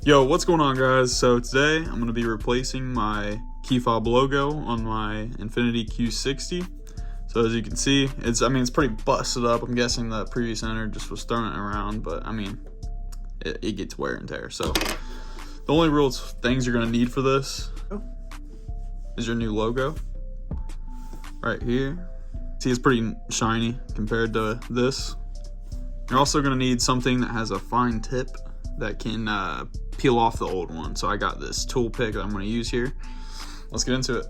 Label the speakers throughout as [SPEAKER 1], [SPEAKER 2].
[SPEAKER 1] Yo, what's going on, guys? So today I'm going to be replacing my key fob logo on my Infiniti Q60. So as you can see, it's pretty busted up. I'm guessing the previous owner just was throwing it around, but I mean, it gets wear and tear. So the only real things you're going to need for this is your new logo right here. See, it's pretty shiny compared to this. You're also going to need something that has a fine tip that can peel off the old one. So I got this tool pick that I'm going to use here. Let's get into it.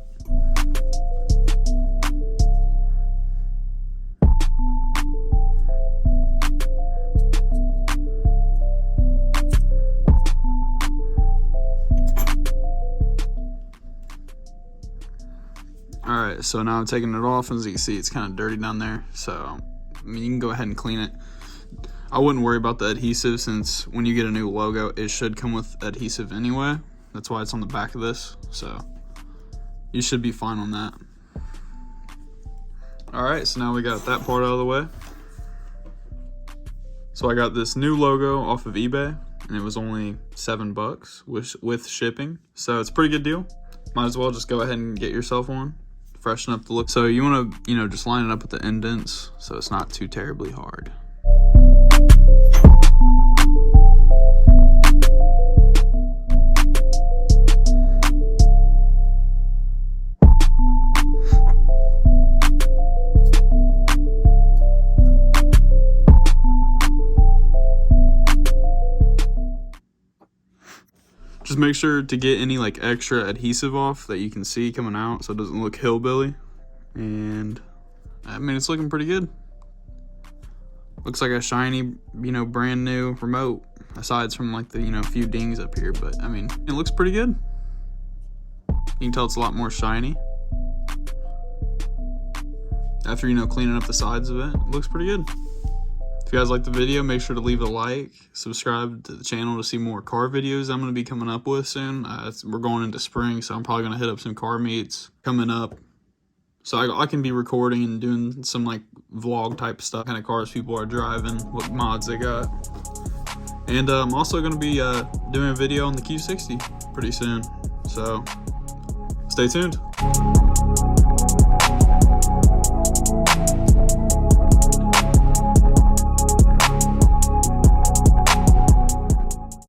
[SPEAKER 1] Alright, so now I'm taking it off, and as you can see, it's kind of dirty down there. So, I mean, you can go ahead and clean it. I wouldn't worry about the adhesive, since when you get a new logo, it should come with adhesive anyway. That's why it's on the back of this. So, you should be fine on that. Alright, so now we got that part out of the way. So I got this new logo off of eBay, and it was only $7 with shipping. So it's a pretty good deal. Might as well just go ahead and get yourself one. Freshen up the look. So you want to, just line it up with the indents so it's not too terribly hard. Just make sure to get any extra adhesive off that you can see coming out so it doesn't look hillbilly. And I mean, it's looking pretty good. Looks like a shiny, brand new remote, aside from the, few dings up here. But I mean, it looks pretty good. You can tell it's a lot more shiny. After, cleaning up the sides of it, it looks pretty good. If you guys like the video, make sure to leave a like, subscribe to the channel to see more car videos I'm going to be coming up with soon. We're going into spring, so I'm probably going to hit up some car meets coming up. So I can be recording and doing some vlog type stuff, kind of cars people are driving, what mods they got. And I'm also going to be doing a video on the Q60 pretty soon. So stay tuned.